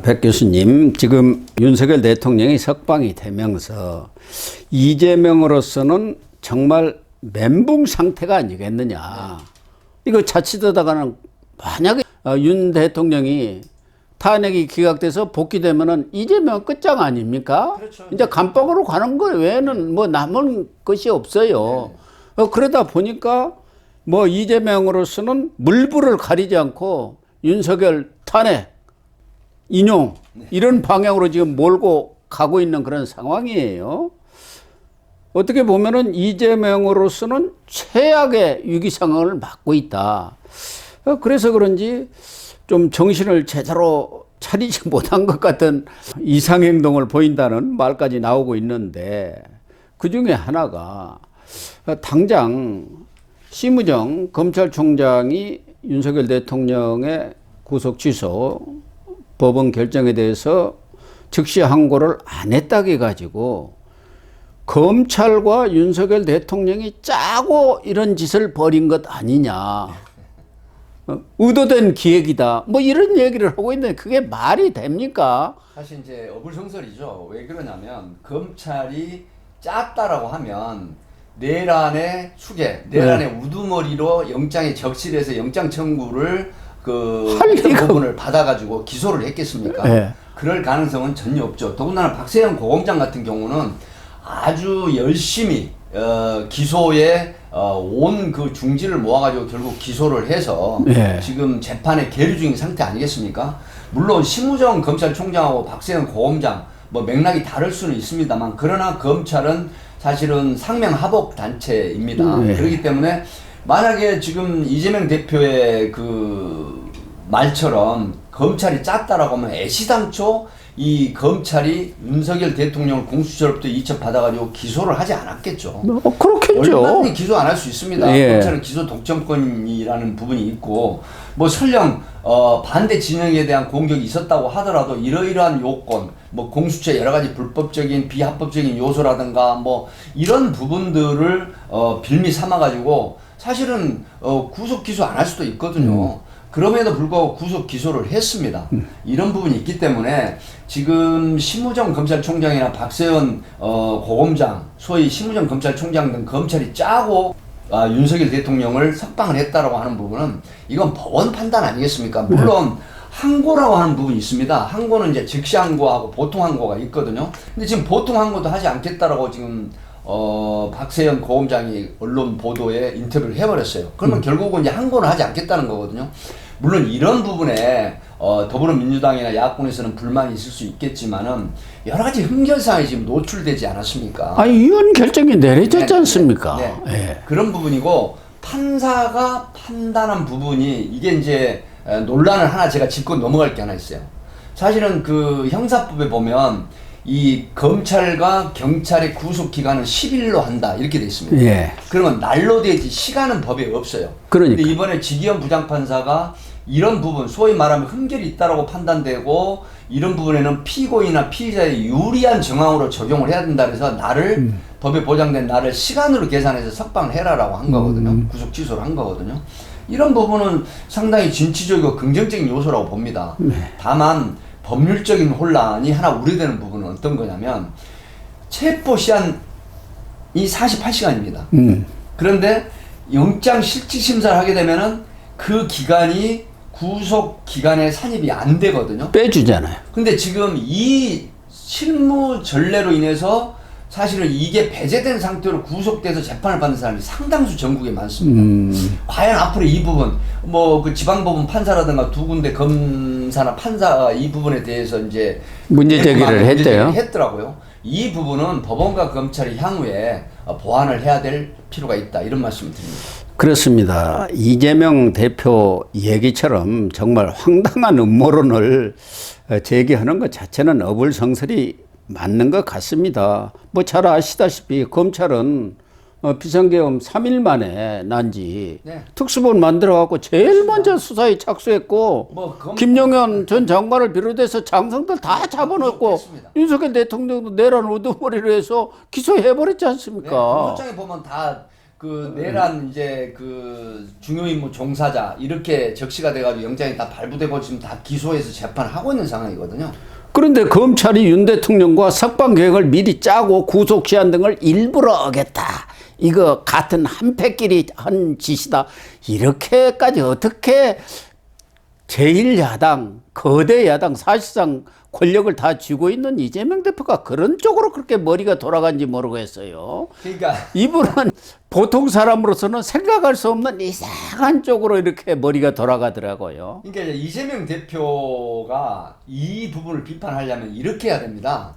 백 교수님, 지금 윤석열 대통령이 석방이 되면서 이재명으로서는 정말 멘붕 상태가 아니겠느냐. 이거 자칫하다가는 만약에 윤 대통령이 탄핵이 기각돼서 복귀되면은 이재명 끝장 아닙니까? 그렇죠. 이제 감방으로 가는 거 외에는 뭐 남은 것이 없어요. 그러다 보니까 뭐 이재명으로서는 물불을 가리지 않고 윤석열 탄핵 인용 이런 방향으로 지금 몰고 가고 있는 그런 상황이에요. 어떻게 보면은 이재명으로서는 최악의 위기 상황을 맞고 있다. 그래서 그런지 좀 정신을 제대로 차리지 못한 것 같은 이상행동을 보인다는 말까지 나오고 있는데, 그 중에 하나가 당장 심우정 검찰총장이 윤석열 대통령의 구속 취소 법원 결정에 대해서 즉시 항고를 안 했다고 해가지고 검찰과 윤석열 대통령이 짜고 이런 짓을 벌인 것 아니냐. 의도된 기획이다. 뭐 이런 얘기를 하고 있는데 그게 말이 됩니까? 사실 이제 어불성설이죠. 왜 그러냐면 검찰이 짰다라고 하면 내란의 수계, 내란의 우두머리로 영장에 적시돼서 영장 청구를 어떤 부분을 받아가지고 기소를 했겠습니까? 네. 그럴 가능성은 전혀 없죠. 더군다나 박세영 고검장 같은 경우는 아주 열심히 기소에 온 그 중지를 모아가지고 결국 기소를 해서 네. 지금 재판에 계류 중인 상태 아니겠습니까? 물론 심우정 검찰총장하고 박세영 고검장 뭐 맥락이 다를 수는 있습니다만, 그러나 검찰은 사실은 상명하복 단체입니다. 네. 그렇기 때문에 만약에 지금 이재명 대표의 그 말처럼 검찰이 짰다라고 하면 애시당초 이 검찰이 윤석열 대통령을 공수처로부터 이첩 받아가지고 기소를 하지 않았겠죠. 그렇겠죠. 얼마든지 기소 안 할 수 있습니다. 예. 검찰은 기소 독점권이라는 부분이 있고, 뭐 설령 반대 진영에 대한 공격이 있었다고 하더라도 이러이러한 요건, 뭐 공수처 여러 가지 불법적인 비합법적인 요소라든가 뭐 이런 부분들을 빌미 삼아가지고 사실은 구속 기소 안 할 수도 있거든요. 그럼에도 불구하고 구속 기소를 했습니다. 이런 부분이 있기 때문에 지금 심우정 검찰총장이나 박세현 고검장, 소위 심우정 검찰총장 등 검찰이 짜고 윤석열 대통령을 석방을 했다라고 하는 부분은 이건 법원 판단 아니겠습니까? 물론 항고라고 하는 부분이 있습니다. 항고는 이제 즉시 항고하고 보통 항고가 있거든요. 근데 지금 보통 항고도 하지 않겠다라고 지금 박세현 고검장이 언론 보도에 인터뷰를 해버렸어요. 그러면 결국은 이제 항고는 하지 않겠다는 거거든요. 물론 이런 부분에 더불어민주당이나 야권에서는 불만이 있을 수 있겠지만은 여러 가지 흠결사항이 지금 노출되지 않았습니까? 이혼 결정이 내려졌지 않습니까? 네. 네. 그런 부분이고, 판사가 판단한 부분이 이게 이제 논란을 하나 제가 짚고 넘어갈 게 하나 있어요. 사실은 그 형사법에 보면 이 검찰과 경찰의 구속 기간은 10일로 한다 이렇게 돼 있습니다. 예. 그러면 날로 되지 시간은 법에 없어요. 그러니까. 근데 이번에 지기현 부장판사가 이런 부분, 소위 말하면 흠결이 있다라고 판단되고 이런 부분에는 피고인이나 피의자의 유리한 정황으로 적용을 해야 된다 그래서 날을 법에 보장된 날을 시간으로 계산해서 석방을 해라라고 한 거거든요. 구속 취소를 한 거거든요. 이런 부분은 상당히 진취적이고 긍정적인 요소라고 봅니다. 다만 법률적인 혼란이 하나 우려되는 부분은 어떤 거냐면, 체포 시한이 48시간입니다. 그런데 영장 실질 심사를 하게 되면은 그 기간이 구속 기간에 산입이 안 되거든요. 빼주잖아요. 근데 지금 이 실무 전례로 인해서 사실은 이게 배제된 상태로 구속돼서 재판을 받는 사람이 상당수 전국에 많습니다. 과연 앞으로 이 부분, 뭐 그 지방법원 판사라든가 두 군데 검사나 판사 이 부분에 대해서 이제 문제 제기를 했대요. 했더라고요. 이 부분은 법원과 검찰이 향후에 보완을 해야 될 필요가 있다, 이런 말씀을 드립니다. 그렇습니다. 이재명 대표 얘기처럼 정말 황당한 음모론을 제기하는 것 자체는 어불성설이 맞는 것 같습니다. 뭐 잘 아시다시피 검찰은 비상계엄 3일 만에 난지 네. 특수본 만들어갖고 제일 먼저 수사에 착수했고, 김용현 전 장관을 비롯해서 장성들 다 잡아놓고 윤석열 대통령도 내란 우두머리로 해서 기소해버렸지 않습니까? 네, 공소장에 보면 다 그 내란 이제 그 중요 임무 종사자 이렇게 적시가 돼가지고 영장이 다 발부되고 지금 다 기소해서 재판하고 있는 상황이거든요. 그런데 검찰이 윤 대통령과 석방 계획을 미리 짜고 구속 시한 등을 일부러 어겼다. 이거 같은 한패끼리 한 짓이다. 이렇게까지 어떻게 제1야당, 거대 야당 사실상 권력을 다 쥐고 있는 이재명 대표가 그런 쪽으로 그렇게 머리가 돌아간지 모르겠어요. 그러니까 이분은 보통 사람으로서는 생각할 수 없는 이상한 쪽으로 이렇게 머리가 돌아가더라고요. 그러니까 이재명 대표가 이 부분을 비판하려면 이렇게 해야 됩니다.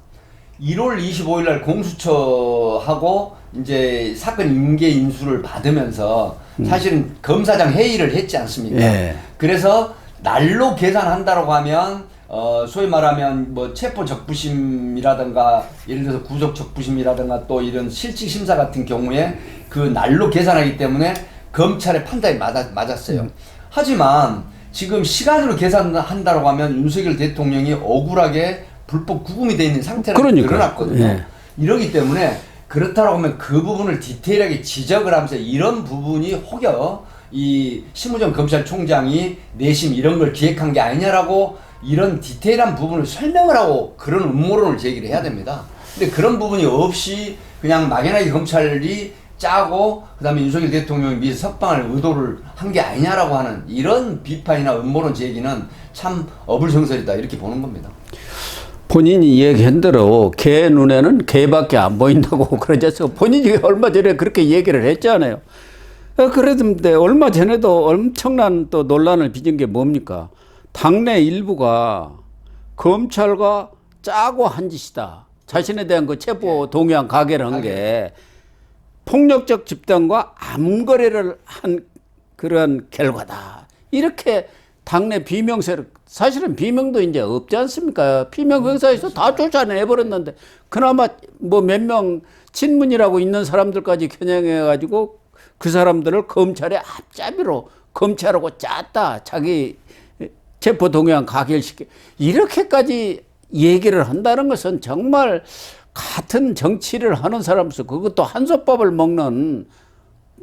1월 25일 날 공수처하고 이제 사건 인계 인수를 받으면서 사실은 검사장 회의를 했지 않습니까? 예. 그래서 날로 계산한다라고 하면 소위 말하면 뭐 체포 적부심이라든가 예를 들어서 구속 적부심이라든가 또 이런 실질 심사 같은 경우에 그 날로 계산하기 때문에 검찰의 판단이 맞았어요. 하지만 지금 시간으로 계산한다라고 하면 윤석열 대통령이 억울하게 불법 구금이 되어 있는 상태라고 드러났거든요. 예. 이러기 때문에 그렇다라고 하면 그 부분을 디테일하게 지적을 하면서 이런 부분이 혹여 이 심우정 검찰총장이 내심 이런 걸 기획한 게 아니냐라고 이런 디테일한 부분을 설명을 하고 그런 음모론을 제기를 해야 됩니다. 근데 그런 부분이 없이 그냥 막연하게 검찰이 짜고 그다음에 윤석열 대통령이 미리 석방할 의도를 한 게 아니냐라고 하는 이런 비판이나 음모론 제기는 참 어불성설이다 이렇게 보는 겁니다. 본인이 얘기한 대로 개 눈에는 개밖에 안 보인다고 그러셔서 본인이 얼마 전에 그렇게 얘기를 했잖아요. 그랬는데 얼마 전에도 엄청난 또 논란을 빚은 게 뭡니까? 당내 일부가 검찰과 짜고 한 짓이다. 자신에 대한 그 체포 동의안 가결을 한 게 폭력적 집단과 암거래를 한 그런 결과다. 이렇게 당내 비명세를 사실은 비명도 이제 없지 않습니까? 비명 행사에서 다 쫓아내버렸는데 그나마 뭐 몇 명 친문이라고 있는 사람들까지 겨냥해가지고 그 사람들을 검찰의 앞잡이로 검찰하고 짰다. 자기 체포 동의안 가결시켜 이렇게까지 얘기를 한다는 것은 정말 같은 정치를 하는 사람으로서 그것도 한솥밥을 먹는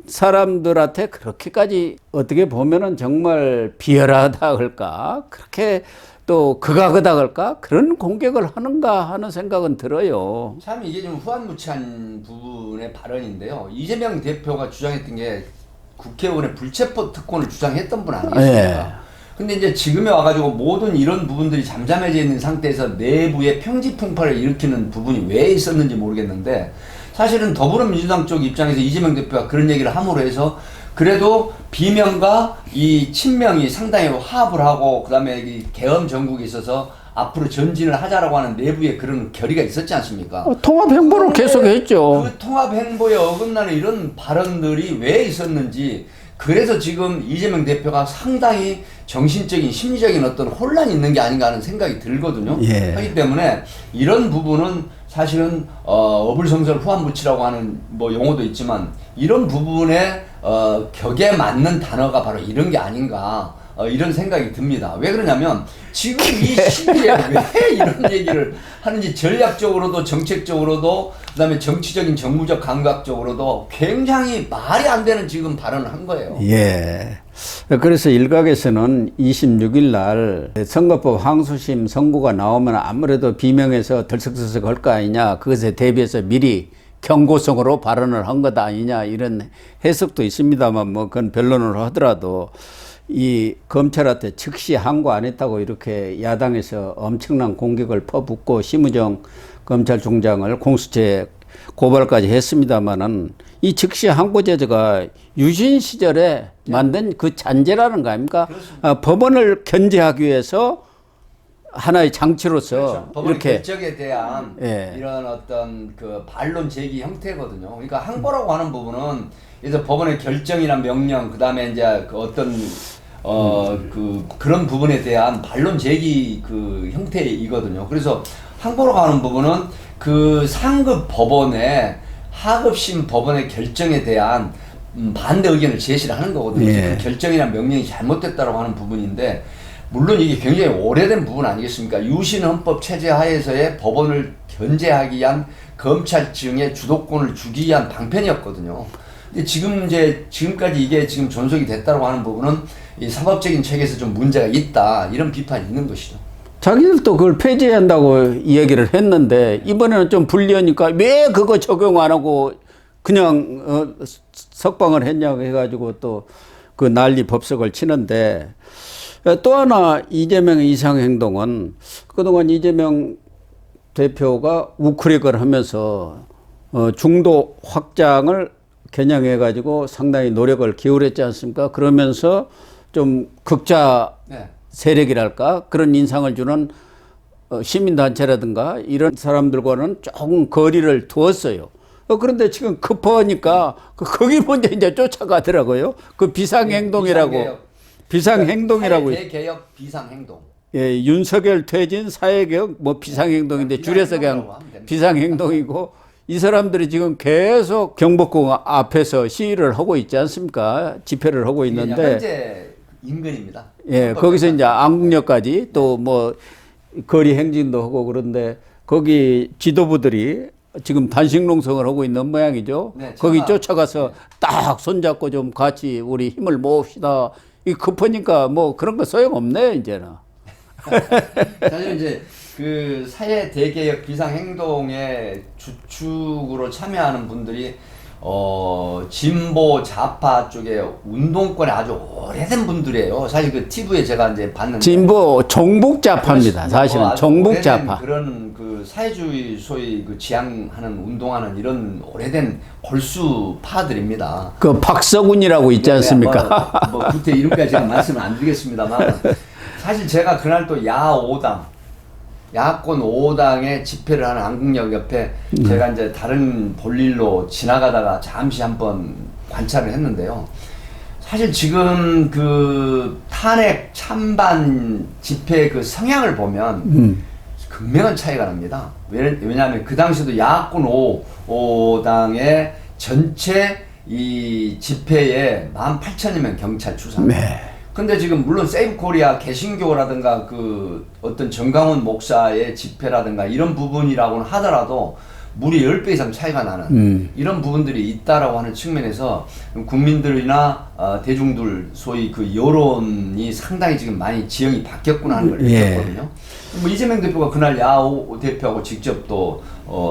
사람들한테 그렇게까지 어떻게 보면은 정말 비열하다 할까 그렇게 또 극악하다 할까 그런 공격을 하는가 하는 생각은 들어요. 참 이게 좀 후한무치한 부분의 발언인데요. 이재명 대표가 주장했던 게 국회의원의 불체포 특권을 주장했던 분 아니겠습니까? 근데 이제 지금에 와가지고 모든 이런 부분들이 잠잠해져 있는 상태에서 내부의 평지 풍파를 일으키는 부분이 왜 있었는지 모르겠는데 사실은 더불어민주당 쪽 입장에서 이재명 대표가 그런 얘기를 함으로 해서 그래도 비명과 이 친명이 상당히 화합을 하고 그다음에 이 계엄 정국에 있어서 앞으로 전진을 하자라고 하는 내부의 그런 결의가 있었지 않습니까? 통합 행보를 계속했죠. 그 통합 행보에 어긋나는 이런 발언들이 왜 있었는지 그래서 지금 이재명 대표가 상당히 정신적인 심리적인 어떤 혼란이 있는 게 아닌가 하는 생각이 들거든요. 예. 하기 때문에 이런 부분은 사실은 어불성설 후한무치라고 하는 뭐 용어도 있지만 이런 부분에 격에 맞는 단어가 바로 이런 게 아닌가 이런 생각이 듭니다. 왜 그러냐면 지금 이 시기에 왜 이런 얘기를 하는지 전략적으로도 정책적으로도 그다음에 정치적인 정무적 감각적으로도 굉장히 말이 안 되는 지금 발언을 한 거예요. 예. 그래서 일각에서는 26일 날 선거법 항소심 선고가 나오면 아무래도 비명에서 들썩들썩 할 거 아니냐 그것에 대비해서 미리 경고성으로 발언을 한 거다 아니냐 이런 해석도 있습니다만 뭐 그건 변론을 하더라도 이 검찰한테 즉시 항고 안 했다고 이렇게 야당에서 엄청난 공격을 퍼붓고 심우정 검찰총장을 공수처에 고발까지 했습니다마는 이 즉시 항고 제도가 유신 시절에 만든 그 잔재라는 거 아닙니까? 법원을 견제하기 위해서 하나의 장치로서 그렇죠. 법원 이렇게 결정에 대한 예. 이런 어떤 그 반론 제기 형태거든요. 그러니까 항고라고 하는 부분은 그래서 법원의 결정이나 명령 그다음에 이제 그 어떤 그런 부분에 대한 반론 제기 그 형태이거든요. 그래서 항고라고 하는 부분은 그 상급 법원의 하급심 법원의 결정에 대한 반대 의견을 제시를 하는 거거든요. 예. 그 결정이나 명령이 잘못됐다고 하는 부분인데 물론 이게 굉장히 오래된 부분 아니겠습니까? 유신 헌법 체제 하에서의 법원을 견제하기 위한 검찰청의 주도권을 주기 위한 방편이었거든요. 근데 지금까지 이게 지금 존속이 됐다고 하는 부분은 이 사법적인 체계에서 좀 문제가 있다 이런 비판이 있는 것이죠. 자기들도 그걸 폐지한다고 얘기를 했는데 이번에는 좀 불리하니까 왜 그거 적용 안 하고 그냥 석방을 했냐고 해가지고 또 그 난리 법석을 치는데 또 하나 이재명의 이상행동은 그동안 이재명 대표가 우크릭을 하면서 중도 확장을 겨냥해가지고 상당히 노력을 기울였지 않습니까? 그러면서 좀 극자 네. 세력이랄까 그런 인상을 주는 시민단체라든가 이런 사람들과는 조금 거리를 두었어요. 그런데 지금 급하니까 거기 먼저 이제 쫓아가더라고요. 그 비상행동이라고. 비상행동이라고. 대개혁 비상행동. 예, 윤석열 퇴진 사회개혁 뭐 비상행동인데 줄여서 그냥 비상행동이고 이 사람들이 지금 계속 경복궁 앞에서 시위를 하고 있지 않습니까? 집회를 하고 있는데. 현재 인근입니다. 예, 거기서 이제 안국역까지 또 뭐 거리 행진도 하고 그런데 거기 지도부들이 지금 단식 농성을 하고 있는 모양이죠. 네, 거기 쫓아가서 딱 손잡고 좀 같이 우리 힘을 모읍시다. 이 급하니까 뭐 그런 거 소용없네 이제는. 사실 이제 그 사회 대개혁 비상행동의 주축으로 참여하는 분들이 진보 좌파 쪽에 운동권에 아주 오래된 분들이에요. 사실 그 TV에 제가 이제 봤는데 진보 종북 좌파입니다. 사실은 종북 좌파. 그런 그 사회주의 소위 그 지향하는 운동하는 이런 오래된 골수파들입니다. 그 박서군이라고 있지 않습니까? 뭐 구태 이름까지 제가 말씀을 안 드리겠습니다만 사실 제가 그날 또 야권 5당의 집회를 하는 안국역 옆에 제가 이제 다른 볼일로 지나가다가 잠시 한번 관찰을 했는데요. 사실 지금 그 탄핵 찬반 집회 그 성향을 보면 극명한 차이가 납니다. 왜냐하면 그 당시에도 야권 5당의 전체 이 집회에 18,000여 명 경찰 추산. 네. 근데 지금 물론 세이브 코리아 개신교라든가 그 어떤 정강훈 목사의 집회라든가 이런 부분이라고는 하더라도 무려 10배 이상 차이가 나는 이런 부분들이 있다라고 하는 측면에서 국민들이나 대중들 소위 그 여론이 상당히 지금 많이 지형이 바뀌었구나 하는 걸 느꼈거든요. 뭐 이재명 대표가 그날 야오 대표하고 직접 또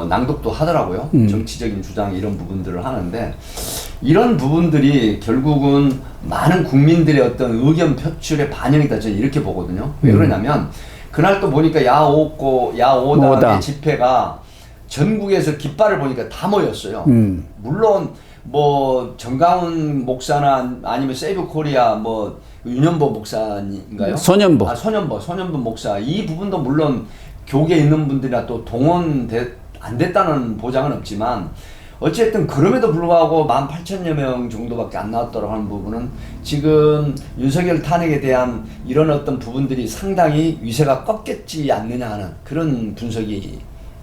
낭독도 하더라고요. 정치적인 주장 이런 부분들을 하는데 이런 부분들이 결국은 많은 국민들의 어떤 의견 표출의 반영이다 저는 이렇게 보거든요. 왜 그러냐면 그날 또 보니까 야오당의 집회가 전국에서 깃발을 보니까 다 모였어요. 물론 뭐 정강훈 목사나 아니면 세이브 코리아 뭐 윤현보 목사인가요? 소년보. 소년보 목사 이 부분도 물론 교계에 있는 분들이나 또 안 됐다는 보장은 없지만 어쨌든 그럼에도 불구하고 18,000여 명 정도밖에 안 나왔다고 하는 부분은 지금 윤석열 탄핵에 대한 이런 어떤 부분들이 상당히 위세가 꺾였지 않느냐 하는 그런 분석이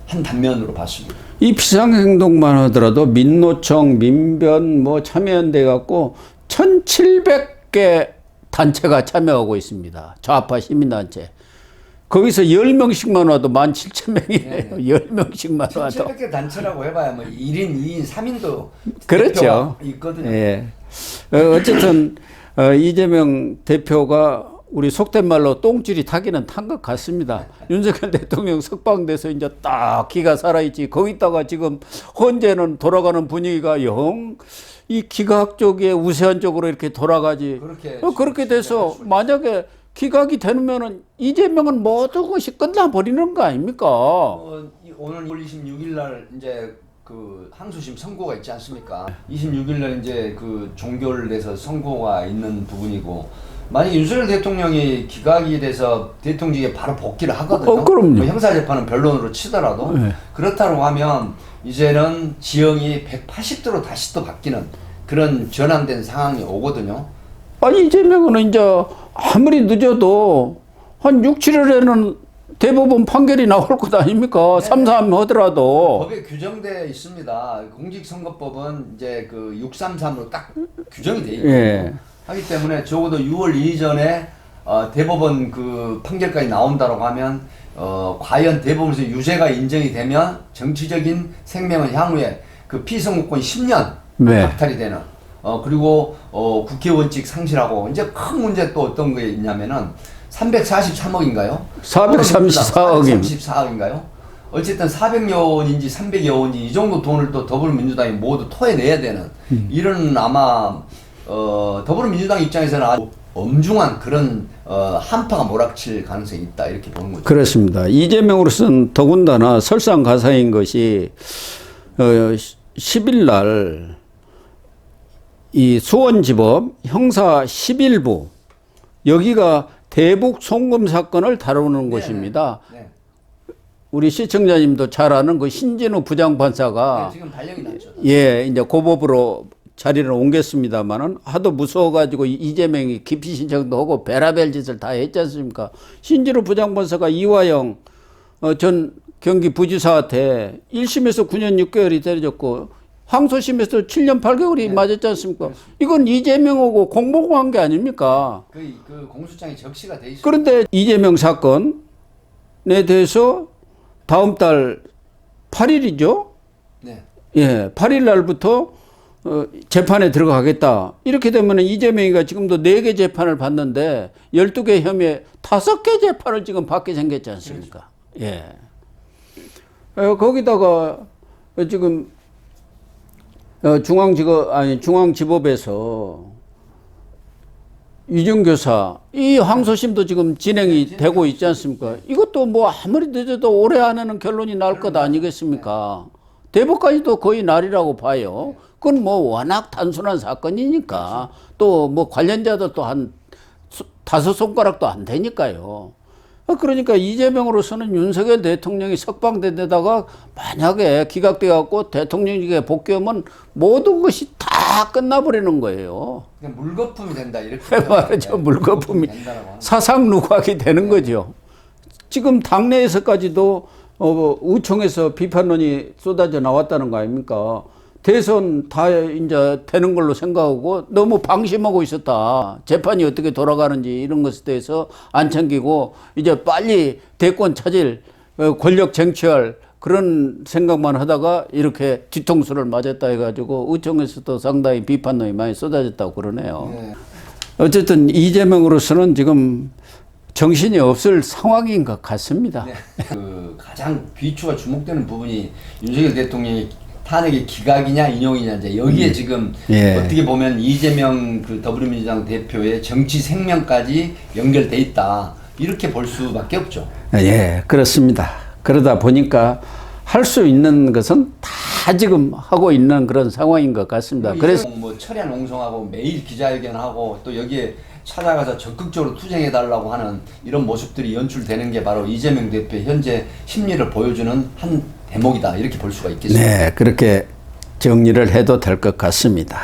한 단면으로 봤습니다. 이 비상행동만 하더라도 민노총, 민변, 뭐 참여연대 갖고 1,700개 단체가 참여하고 있습니다. 좌파 시민단체. 거기서 10명씩만 와도 17,000명이에요. 10명씩만 와도. 1,700개 단체라고 해봐야 뭐 1인, 2인, 3인도 그렇죠. 있거든요. 예. 어쨌든 이재명 대표가 우리 속된 말로 똥줄이 타기는 탄 것 같습니다. 윤석열 대통령 석방돼서 이제 딱 기가 살아있지. 거기다가 지금 현재는 돌아가는 분위기가 영 이 기각 쪽에 우세한 쪽으로 이렇게 돌아가지. 그렇게 돼서 만약에 기각이 되면은 이재명은 모든 것이 끝나버리는 거 아닙니까? 오늘 26일 날 이제 그 항소심 선고가 있지 않습니까? 26일 날 이제 그 종결돼서 선고가 있는 부분이고 만약에 윤석열 대통령이 기각이 돼서 대통령직에 바로 복귀를 하거든요. 그럼요. 뭐 형사재판은 변론으로 치더라도 네. 그렇다고 하면 이제는 지형이 180도로 다시 또 바뀌는 그런 전환된 상황이 오거든요. 아니 이재명은 이제 아무리 늦어도 한 6, 7월에는 대법원 판결이 나올 것 아닙니까? 네. 3.3 하더라도. 법에 규정되어 있습니다. 공직선거법은 이제 그 633으로 딱 규정이 되어 있거든요. 예. 하기 때문에 적어도 6월 이전에 대법원 그 판결까지 나온다고 하면 과연 대법원에서 유죄가 인정이 되면 정치적인 생명은 향후에 그 피선거권 10년 네. 박탈이 되는. 그리고 국회의원직 상실하고 이제 큰 문제 또 어떤 게 있냐면은 343억인가요? 434억입니다. 434억인가요? 어쨌든 400여 원인지 300여 원인지 이 정도 돈을 또 더불어민주당이 모두 토해내야 되는 이런 아마 더불어민주당 입장에서는 아주 엄중한 그런 한파가 몰아칠 가능성이 있다 이렇게 보는 거죠. 그렇습니다. 이재명으로서는 더군다나 설상가상인 것이 10일 날 이 수원지법 형사 11부 여기가 대북 송금 사건을 다루는 곳입니다. 네. 우리 시청자님도 잘 아는 그 신진우 부장판사가 네, 지금 발령이 났죠. 예, 이제 고법으로 자리를 옮겼습니다만은 하도 무서워가지고 이재명이 기피 신청도 하고 베라벨 짓을 다 했지 않습니까? 신진우 부장판사가 이화영 전 경기 부지사한테 1심에서 9년 6개월이 때려졌고 항소심에서 7년 8개월이 맞았지 않습니까? 이건 이재명하고 공모한 게 아닙니까? 그 공소장이 적시가 돼 있어요. 그런데 이재명 사건에 대해서 다음 달 8일이죠? 네. 예, 8일 날부터 재판에 들어가겠다. 이렇게 되면 이재명이가 지금도 4개 재판을 받는데 12개 혐의에 5개 재판을 지금 받게 생겼지 않습니까? 예. 거기다가 지금 중앙지법에서 유증교사 이 항소심도 지금 진행이 되고 있지 않습니까? 이것도 뭐 아무리 늦어도 올해 안에는 결론이 날 것 아니겠습니까? 대법까지도 거의 날이라고 봐요. 그건 뭐 워낙 단순한 사건이니까 또 뭐 관련자도 한 5손가락도 안 되니까요. 그러니까 이재명으로서는 윤석열 대통령이 석방된 데다가 만약에 기각돼 갖고 대통령직에 복귀하면 모든 것이 다 끝나버리는 거예요. 그냥 물거품이 된다 이렇게 말이죠. 물거품이 된다라고 하는 사상누각이 되는 거죠. 지금 당내에서까지도 의총에서 비판론이 쏟아져 나왔다는 거 아닙니까? 대선 다 이제 되는 걸로 생각하고 너무 방심하고 있었다. 재판이 어떻게 돌아가는지 이런 것에 대해서 안 챙기고 이제 빨리 대권 차질, 권력 쟁취할 그런 생각만 하다가 이렇게 뒤통수를 맞았다 해가지고 의총에서도 상당히 비판론이 많이 쏟아졌다고 그러네요. 네. 어쨌든 이재명으로서는 지금 정신이 없을 상황인 것 같습니다. 네. 그 가장 귀추가 주목되는 부분이 윤석열 대통령이 탄핵의 기각이냐 인용이냐 이제 여기에 지금 예. 어떻게 보면 이재명 그 더불어민주당 대표의 정치 생명까지 연결돼 있다 이렇게 볼 수밖에 없죠. 예, 그렇습니다. 그러다 보니까 할 수 있는 것은 다 지금 하고 있는 그런 상황인 것 같습니다. 그래서 뭐 철야 농성하고 매일 기자회견하고 또 여기에 찾아가서 적극적으로 투쟁해 달라고 하는 이런 모습들이 연출되는 게 바로 이재명 대표의 현재 심리를 보여주는 한 대목이다 이렇게 볼 수가 있겠습니다. 네, 그렇게 정리를 해도 될 것 같습니다.